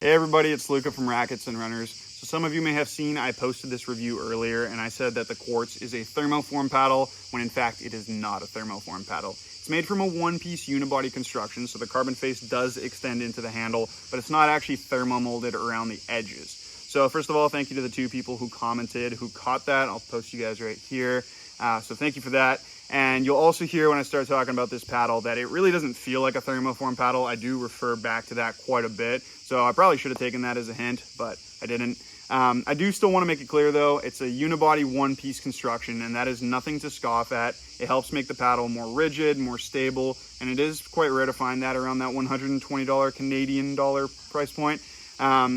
Hey everybody, it's Luca from Rackets and Runners. So some of you may have seen I posted this review earlier and I said that the Quartz is a thermoform paddle when in fact it is not a thermoform paddle. It's made from a one-piece unibody construction, so the carbon face does extend into the handle, but it's not actually thermomolded around the edges. So first of all, thank you to the two people who commented, who caught that. I'll post you guys right here. So thank you for that. And you'll also hear when I start talking about this paddle that it really doesn't feel like a thermoform paddle. I do refer back to that quite a bit. So I probably should have taken that as a hint, but I didn't. I do still want to make it clear though, it's a unibody one-piece construction, and that is nothing to scoff at. It helps make the paddle more rigid, more stable, and it is quite rare to find that around that $120 Canadian dollar price point.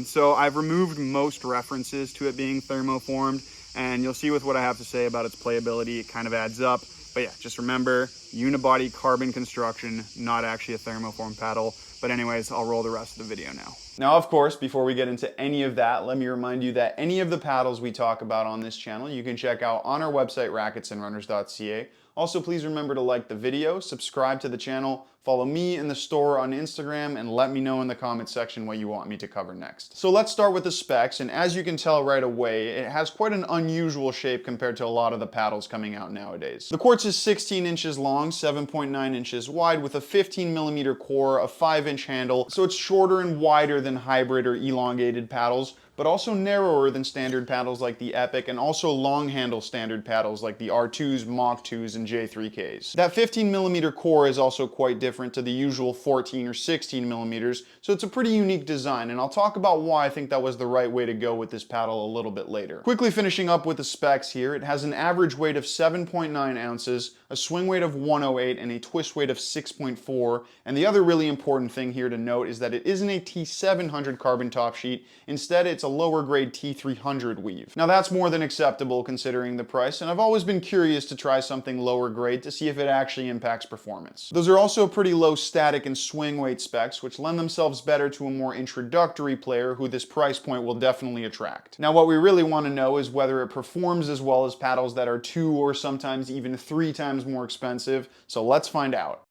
So I've removed most references to it being thermoformed, and you'll see with what I have to say about its playability, it kind of adds up. But yeah, just remember, unibody carbon construction, not actually a thermoform paddle. But anyways, I'll roll the rest of the video now. Now, of course, before we get into any of that, let me remind you that any of the paddles we talk about on this channel, you can check out on our website, racketsandrunners.ca. Also, please remember to like the video, subscribe to the channel, follow me in the store on Instagram, and let me know in the comment section what you want me to cover next. So let's start with the specs, and as you can tell right away, it has quite an unusual shape compared to a lot of the paddles coming out nowadays. The Quartz is 16 inches long, 7.9 inches wide, with a 15mm core, a 5-inch handle, so it's shorter and wider than hybrid or elongated paddles, but also narrower than standard paddles like the Epic, and also long handle standard paddles like the R2s, Mach 2s, and J3Ks. That 15mm core is also quite different to the usual 14 or 16mm, so it's a pretty unique design, and I'll talk about why I think that was the right way to go with this paddle a little bit later. Quickly finishing up with the specs here, it has an average weight of 7.9 ounces, a swing weight of 108, and a twist weight of 6.4, and the other really important thing here to note is that it isn't a T700 carbon top sheet, instead it's a lower grade T300 weave. Now that's more than acceptable considering the price, and I've always been curious to try something lower grade to see if it actually impacts performance. Those are also pretty low static and swing weight specs, which lend themselves better to a more introductory player who this price point will definitely attract. Now what we really want to know is whether it performs as well as paddles that are 2 or sometimes even 3 times more expensive, so let's find out.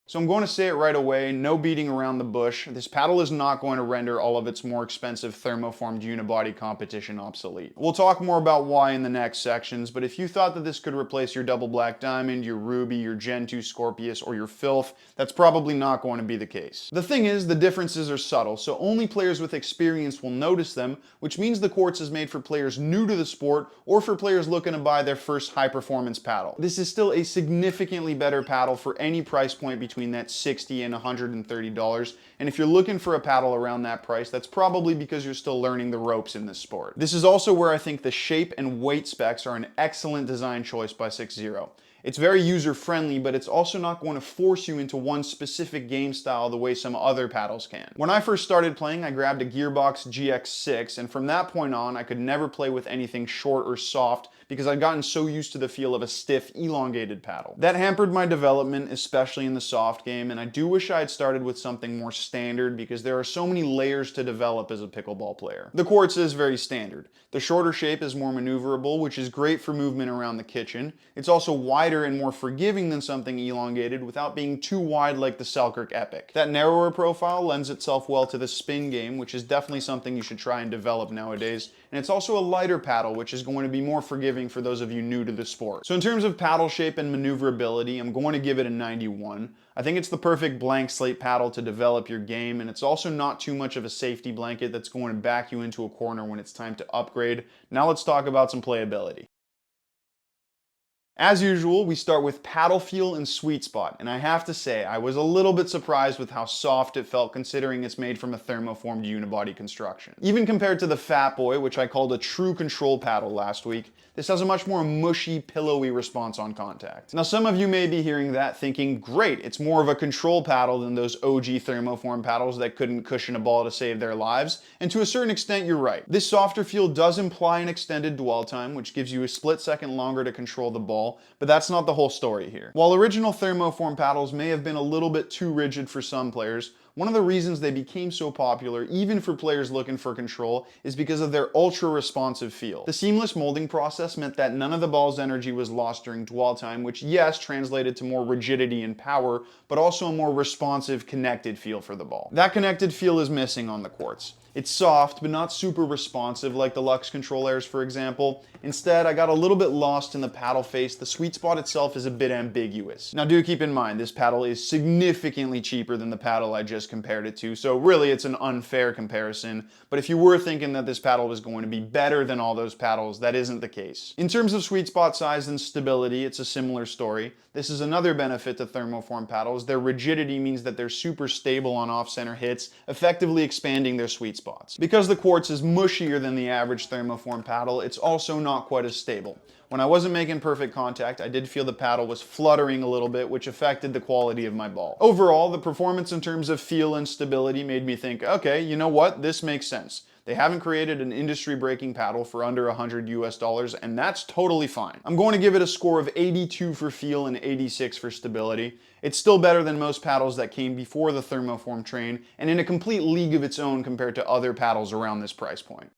So I'm going to say it right away, no beating around the bush. This paddle is not going to render all of its more expensive thermoformed unibody competition obsolete. We'll talk more about why in the next sections, but if you thought that this could replace your Double Black Diamond, your Ruby, your Gen 2 Scorpius, or your Filth, that's probably not going to be the case. The thing is, the differences are subtle, so only players with experience will notice them, which means the Quartz is made for players new to the sport or for players looking to buy their first high-performance paddle. This is still a significantly better paddle for any price point between that $60 and $130, and if you're looking for a paddle around that price, that's probably because you're still learning the ropes in this sport. This is also where I think the shape and weight specs are an excellent design choice by SixZero. It's very user-friendly, but it's also not going to force you into one specific game style the way some other paddles can. When I first started playing, I grabbed a Gearbox GX6, and from that point on, I could never play with anything short or soft because I'd gotten so used to the feel of a stiff, elongated paddle. That hampered my development, especially in the soft game, and I do wish I had started with something more standard because there are so many layers to develop as a pickleball player. The Quartz is very standard. The shorter shape is more maneuverable, which is great for movement around the kitchen. It's also wider and more forgiving than something elongated without being too wide like the Selkirk Epic. That narrower profile lends itself well to the spin game, which is definitely something you should try and develop nowadays. And it's also a lighter paddle, which is going to be more forgiving for those of you new to the sport. So in terms of paddle shape and maneuverability, I'm going to give it a 91. I think it's the perfect blank slate paddle to develop your game, and it's also not too much of a safety blanket that's going to back you into a corner when it's time to upgrade. Now let's talk about some playability. As usual, we start with paddle feel and sweet spot, and I have to say, I was a little bit surprised with how soft it felt considering it's made from a thermoformed unibody construction. Even compared to the Fat Boy, which I called a true control paddle last week, this has a much more mushy, pillowy response on contact. Now some of you may be hearing that thinking, great, it's more of a control paddle than those OG thermoform paddles that couldn't cushion a ball to save their lives, and to a certain extent you're right. This softer feel does imply an extended dwell time, which gives you a split second longer to control the ball, but that's not the whole story here. While original thermoform paddles may have been a little bit too rigid for some players, One of the reasons they became so popular, even for players looking for control, is because of their ultra-responsive feel. The seamless molding process meant that none of the ball's energy was lost during dwell time, which yes, translated to more rigidity and power, but also a more responsive, connected feel for the ball. That connected feel is missing on the Quartz. It's soft, but not super responsive like the Luxe Control Airs, for example. Instead, I got a little bit lost in the paddle face. The sweet spot itself is a bit ambiguous. Now do keep in mind, this paddle is significantly cheaper than the paddle I just compared it to, so really it's an unfair comparison. But if you were thinking that this paddle was going to be better than all those paddles, that isn't the case. In terms of sweet spot size and stability, it's a similar story. This is another benefit to thermoform paddles. Their rigidity means that they're super stable on off-center hits, effectively expanding their sweet spots. Because the Quartz is mushier than the average thermoform paddle, it's also not quite as stable. When I wasn't making perfect contact, I did feel the paddle was fluttering a little bit, which affected the quality of my ball. Overall, the performance in terms of feel and stability made me think, okay, you know what, this makes sense. They haven't created an industry-breaking paddle for under $100 US, and that's totally fine. I'm going to give it a score of 82 for feel and 86 for stability. It's still better than most paddles that came before the thermoform train, and in a complete league of its own compared to other paddles around this price point.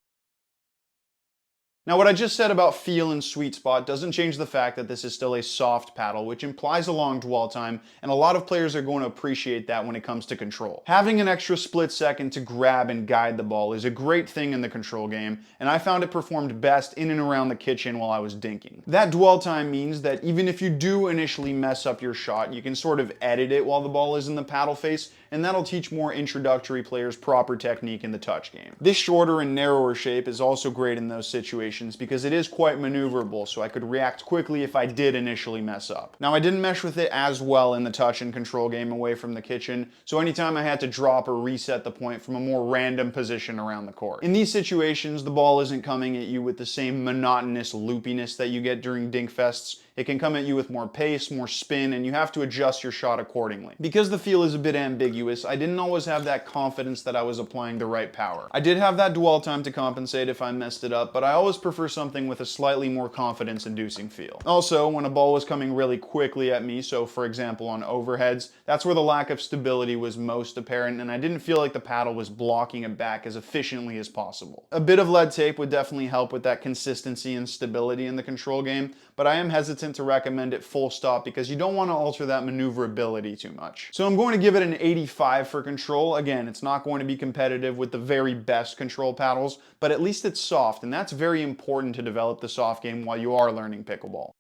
Now what I just said about feel and sweet spot doesn't change the fact that this is still a soft paddle, which implies a long dwell time, and a lot of players are going to appreciate that when it comes to control. Having an extra split second to grab and guide the ball is a great thing in the control game, and I found it performed best in and around the kitchen while I was dinking. That dwell time means that even if you do initially mess up your shot, you can sort of edit it while the ball is in the paddle face, and that'll teach more introductory players proper technique in the touch game. This shorter and narrower shape is also great in those situations because it is quite maneuverable, so I could react quickly if I did initially mess up. Now I didn't mesh with it as well in the touch and control game away from the kitchen, so anytime I had to drop or reset the point from a more random position around the court. In these situations, the ball isn't coming at you with the same monotonous loopiness that you get during dink fests. It can come at you with more pace, more spin, and you have to adjust your shot accordingly. Because the feel is a bit ambiguous, I didn't always have that confidence that I was applying the right power. I did have that dwell time to compensate if I messed it up, but I always prefer something with a slightly more confidence-inducing feel. Also, when a ball was coming really quickly at me, so for example on overheads, that's where the lack of stability was most apparent, and I didn't feel like the paddle was blocking it back as efficiently as possible. A bit of lead tape would definitely help with that consistency and stability in the control game, but I am hesitant to recommend it full stop because you don't want to alter that maneuverability too much. So I'm going to give it an 85 for control. Again, it's not going to be competitive with the very best control paddles, but at least it's soft, and that's very important to develop the soft game while you are learning pickleball.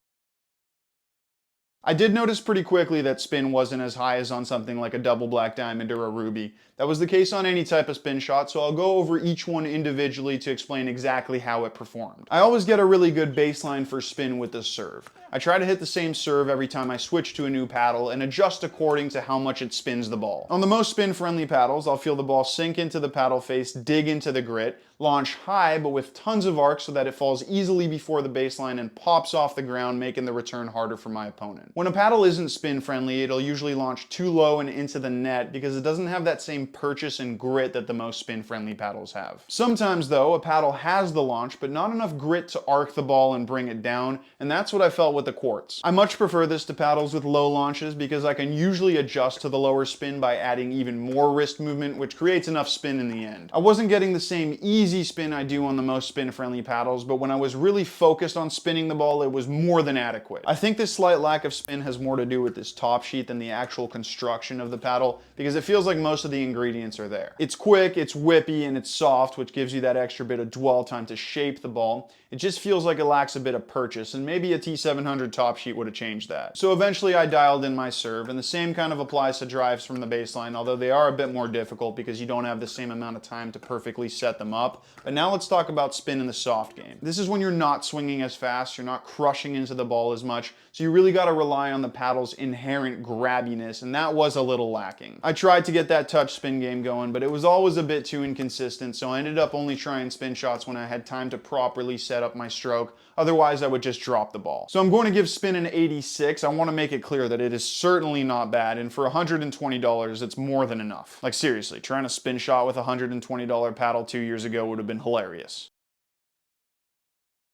I did notice pretty quickly that spin wasn't as high as on something like a double black diamond or a ruby. That was the case on any type of spin shot, so I'll go over each one individually to explain exactly how it performed. I always get a really good baseline for spin with the serve. I try to hit the same serve every time I switch to a new paddle and adjust according to how much it spins the ball. On the most spin-friendly paddles, I'll feel the ball sink into the paddle face, dig into the grit, launch high but with tons of arc so that it falls easily before the baseline and pops off the ground, making the return harder for my opponent. When a paddle isn't spin-friendly, it'll usually launch too low and into the net because it doesn't have that same purchase and grit that the most spin-friendly paddles have. Sometimes though, a paddle has the launch but not enough grit to arc the ball and bring it down, and that's what I felt with the Quartz. I much prefer this to paddles with low launches because I can usually adjust to the lower spin by adding even more wrist movement, which creates enough spin in the end. I wasn't getting the same easy spin I do on the most spin-friendly paddles, but when I was really focused on spinning the ball, it was more than adequate. I think this slight lack of spin has more to do with this top sheet than the actual construction of the paddle, because it feels like most of the ingredients are there. It's quick, it's whippy, and it's soft, which gives you that extra bit of dwell time to shape the ball. It just feels like it lacks a bit of purchase, and maybe a T700 top sheet would have changed that. So eventually I dialed in my serve, and the same kind of applies to drives from the baseline, although they are a bit more difficult because you don't have the same amount of time to perfectly set them up. But now let's talk about spin in the soft game. This is when you're not swinging as fast, you're not crushing into the ball as much, so you really gotta rely on the paddle's inherent grabbiness, and that was a little lacking. I tried to get that touch spin game going, but it was always a bit too inconsistent, so I ended up only trying spin shots when I had time to properly set up my stroke. Otherwise, I would just drop the ball. So I'm going to give spin an 86. I want to make it clear that it is certainly not bad, and for $120, it's more than enough. Like seriously, trying a spin shot with a $120 paddle 2 years ago would have been hilarious.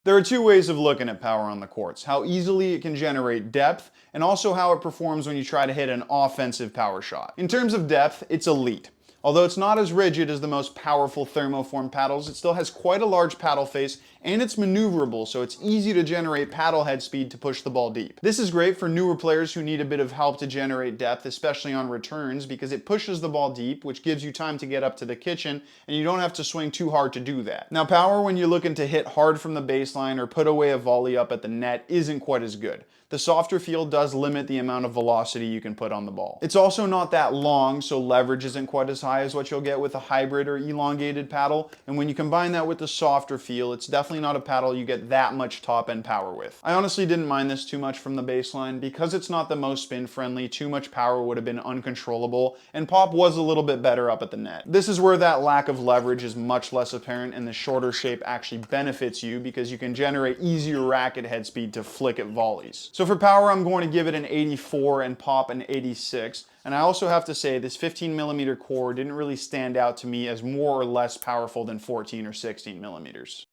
There are two ways of looking at power on the Quartz: how easily it can generate depth, and also how it performs when you try to hit an offensive power shot. In terms of depth, it's elite. Although it's not as rigid as the most powerful thermoform paddles, it still has quite a large paddle face, and it's maneuverable, so it's easy to generate paddle head speed to push the ball deep. This is great for newer players who need a bit of help to generate depth, especially on returns, because it pushes the ball deep, which gives you time to get up to the kitchen, and you don't have to swing too hard to do that. Now, power when you're looking to hit hard from the baseline or put away a volley up at the net isn't quite as good. The softer feel does limit the amount of velocity you can put on the ball. It's also not that long, so leverage isn't quite as high as what you'll get with a hybrid or elongated paddle, and when you combine that with the softer feel, it's definitely not a paddle you get that much top-end power with. I honestly didn't mind this too much from the baseline. Because it's not the most spin-friendly, too much power would have been uncontrollable, and pop was a little bit better up at the net. This is where that lack of leverage is much less apparent, and the shorter shape actually benefits you because you can generate easier racket head speed to flick at volleys. So for power, I'm going to give it an 84 and pop an 86. And I also have to say this 15mm core didn't really stand out to me as more or less powerful than 14 or 16mm.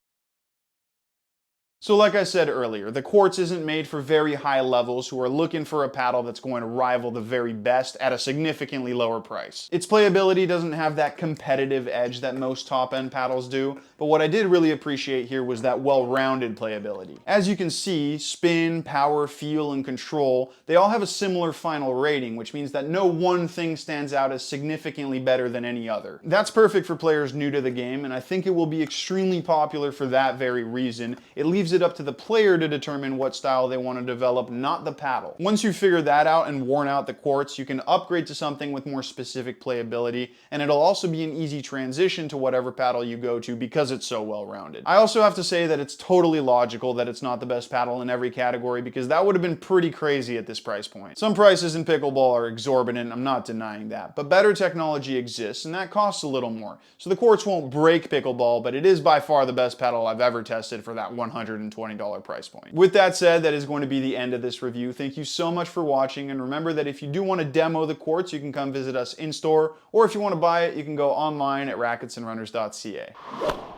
So like I said earlier, the Quartz isn't made for very high levels who are looking for a paddle that's going to rival the very best at a significantly lower price. Its playability doesn't have that competitive edge that most top-end paddles do, but what I did really appreciate here was that well-rounded playability. As you can see, spin, power, feel, and control, they all have a similar final rating, which means that no one thing stands out as significantly better than any other. That's perfect for players new to the game, and I think it will be extremely popular for that very reason. It leaves it up to the player to determine what style they want to develop, not the paddle. Once you figure that out and worn out the Quartz, you can upgrade to something with more specific playability, and it'll also be an easy transition to whatever paddle you go to because it's so well-rounded. I also have to say that it's totally logical that it's not the best paddle in every category, because that would have been pretty crazy at this price point. Some prices in pickleball are exorbitant, I'm not denying that, but better technology exists, and that costs a little more. So the Quartz won't break pickleball, but it is by far the best paddle I've ever tested for that $120 price point. With that said, that is going to be the end of this review. Thank you so much for watching, and remember that if you do want to demo the Quartz, you can come visit us in store, or if you want to buy it, you can go online at racketsandrunners.ca.